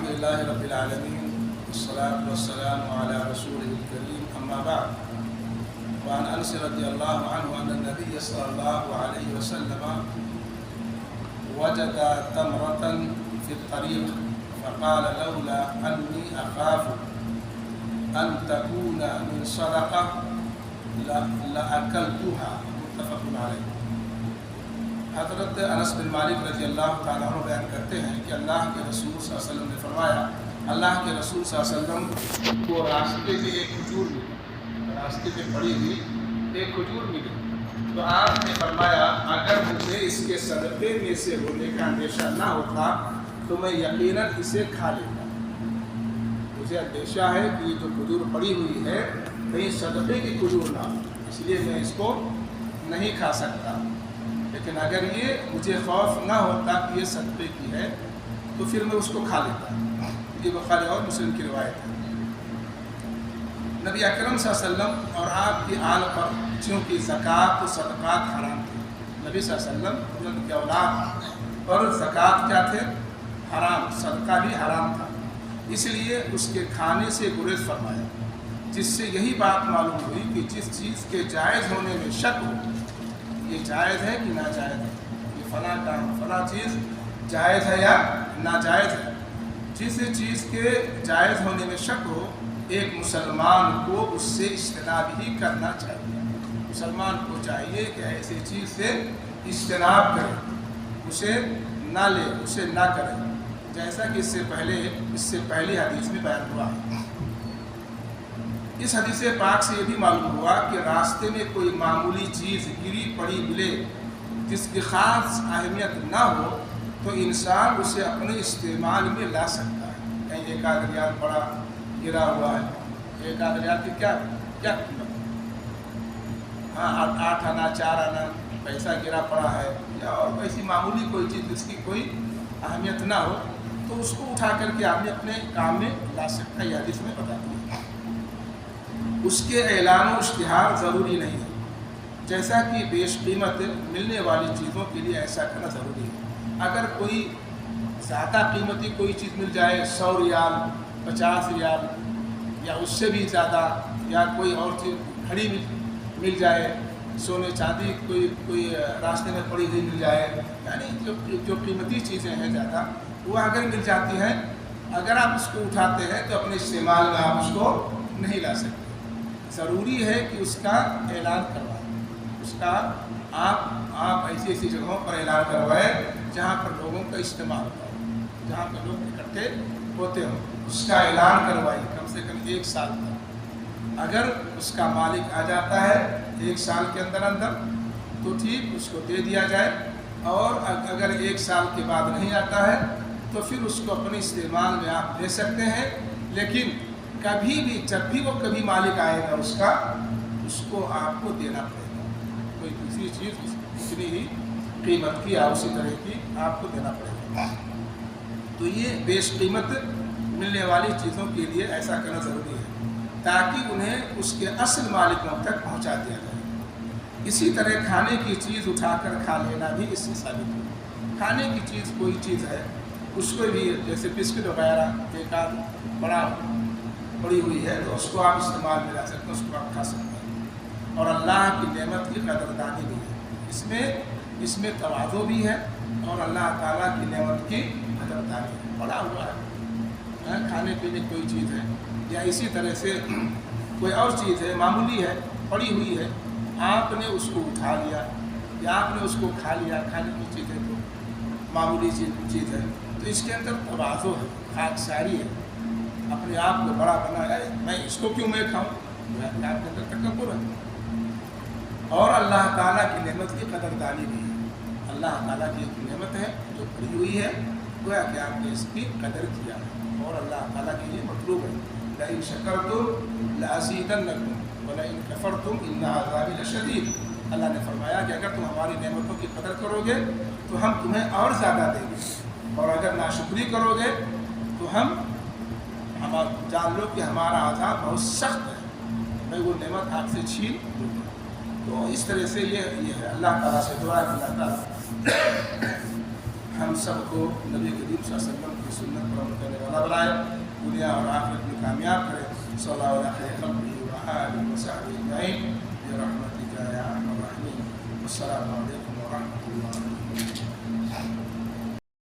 الحمد لله رب العالمين والصلاة والسلام على رسوله الكريم أما بعد وعن أنس رضي الله عنه أن النبي صلى الله عليه وسلم وجد تمرة في الطريق فقال لولا أني أخاف أن تكون من صدقة لأكلتها متفق عليه۔ حضرت انس بن مالک رضی اللہ تعالیٰ عنہ بیان کرتے ہیں کہ اللہ کے رسول صلی اللہ علیہ وسلم نے فرمایا، اللہ کے رسول صلی اللہ علیہ وسلم کو راستے میں ایک کھجور ملی، راستے میں پڑی ہوئی ایک کھجور ملی، تو آپ نے فرمایا اگر مجھے اس کے صدقے میں سے ہونے کا اندیشہ نہ ہوتا تو میں یقیناً اسے کھا لیتا۔ مجھے اندیشہ ہے کہ یہ جو کھجور پڑی ہوئی ہے کہیں صدقے کی کھجور نہ ہو، اس لیے میں اس کو نہیں کھا سکتا، لیکن اگر یہ مجھے خوف نہ ہوتا کہ یہ صدقے کی ہے تو پھر میں اس کو کھا لیتا۔ یہ بخاری اور مسلم کی روایت ہے۔ نبی اکرم صلی اللہ علیہ وسلم اور آپ کی آل پر چونکہ زکوٰۃ و صدقات حرام تھے، نبی صلی اللہ علیہ وسلم ان کے اولاد پر زکوٰۃ کیا تھے؟ حرام، صدقہ بھی حرام تھا، اس لیے اس کے کھانے سے گریز فرمایا، جس سے یہی بات معلوم ہوئی کہ جس چیز کے جائز ہونے میں شک ہو، یہ جائز ہے کہ ناجائز ہے، یہ فلاں کام فلاں چیز جائز ہے یا ناجائز ہے، جس چیز کے جائز ہونے میں شک ہو ایک مسلمان کو اس سے اجتناب ہی کرنا چاہیے۔ مسلمان کو چاہیے کہ ایسی چیز سے اجتناب کرے، اسے نہ لے، اسے نہ کرے، جیسا کہ اس سے پہلی حدیث میں بیان ہوا ہے۔ اس حدیث پاک سے یہ بھی معلوم ہوا کہ راستے میں کوئی معمولی چیز گری پڑی ملے جس کی خاص اہمیت نہ ہو تو انسان اسے اپنے استعمال میں لا سکتا ہے۔ کہیں ایک آدھ ریال پڑا گرا ہوا ہے، ایک آدھ ریال کی کیا قیمت؟ ہاں 8 آنا 4 آنا پیسہ گرا پڑا ہے، یا اور ایسی معمولی کوئی چیز جس کی کوئی اہمیت نہ ہو تو اس کو اٹھا کر کے آدمی اپنے کام میں لا سکتا ہے۔ یہ حدیث میں بتاتی ہے۔ اس کے اعلان و اشتہار ضروری نہیں ہے، جیسا کہ بیش قیمت ملنے والی چیزوں کے لیے ایسا کرنا ضروری ہے۔ اگر کوئی زیادہ قیمتی کوئی چیز مل جائے، 100 ریال 50 ریال یا اس سے بھی زیادہ، یا کوئی اور چیز گھڑی مل جائے، سونے چاندی کوئی راستے میں پڑی ہوئی مل جائے، یعنی جو قیمتی چیزیں ہیں زیادہ وہ اگر مل جاتی ہیں، اگر آپ اس کو اٹھاتے ہیں تو اپنے استعمال میں آپ اس کو نہیں لا سکتے۔ ضروری ہے کہ اس کا اعلان کروائیں، اس کا آپ ایسی جگہوں پر اعلان کروائیں جہاں پر لوگوں کا اجتماع ہوتا ہو، جہاں پر لوگ اکٹھے ہوتے ہوں، اس کا اعلان کروائیں کم سے کم 1 سال تک۔ اگر اس کا مالک آ جاتا ہے 1 سال کے اندر تو ٹھیک، اس کو دے دیا جائے، اور اگر 1 سال کے بعد نہیں آتا ہے تو پھر اس کو اپنے استعمال میں آپ دے سکتے ہیں، لیکن کبھی بھی جب بھی وہ کبھی مالک آئے گا اس کو آپ کو دینا پڑے گا، کوئی دوسری چیز اتنی ہی قیمت کی یا اسی طرح کی آپ کو دینا پڑے گا۔ تو یہ بیش قیمت ملنے والی چیزوں کے لیے ایسا کرنا ضروری ہے تاکہ انہیں اس کے اصل مالکوں تک پہنچا دیا جائے۔ اسی طرح کھانے کی چیز اٹھا کر کھا لینا بھی اس سے ثابت ہے۔ کھانے کی چیز کوئی چیز ہے، اس کو بھی جیسے بسکٹ وغیرہ ایک آدھ پڑی ہوئی ہے تو اس کو آپ استعمال میں لا سکتے ہیں، اس کو آپ کھا سکتے ہیں۔ اور اللہ کی نعمت کی قدردانی بھی ہے، اس میں تواضع بھی ہے، اور اللہ تعالیٰ کی نعمت کی قدردانی ہے۔ پڑا ہوا ہے کھانے پینے کوئی چیز ہے، یا اسی طرح سے کوئی اور چیز ہے معمولی ہے پڑی ہوئی ہے، آپ نے اس کو اٹھا لیا یا آپ نے اس کو کھا لیا، کھانے کی چیز ہے تو معمولی چیز ہے، تو اس کے اندر تواضع ہے، خاکساری ہے، اپنے آپ کو بڑا بنایا ہے، میں اس کو کیوں میں کھاؤں، آپ کے اندر تکبر ہے۔ اور اللہ تعالیٰ کی نعمت کی قدردانی بھی ہے، اللہ تعالیٰ کی ایک نعمت ہے جو پڑی ہوئی ہے، گویا کہ آپ نے اس کی قدر کیا ہے، اور اللہ تعالیٰ کے لیے مطلوب ہے لئن شکرتم لأزیدنکم ولئن کفرتم ان عذابی لشدید۔ اللہ نے فرمایا کہ اگر تم ہماری نعمتوں کی قدر کرو گے تو ہم تمہیں اور زیادہ دیں گے، اور اگر ناشکری کرو گے تو ہم جان لو کہ ہمارا عذاب بہت سخت ہے، میں وہ نعمت آپ سے چھین لوں گا۔ تو اس طرح سے یہ ہے، اللہ تعالیٰ سے دعا ہے کہ اللہ تعالیٰ ہم سب کو نبی کریم صلی اللہ علیہ وسلم کی سنت پر عمل کرنے والا بنائے، دنیا اور آخرت میں کامیاب کرے۔ صلی اللہ علیہ وسلم برحمتک یا ارحم الراحمین۔ السلام علیکم ورحمۃ اللہ۔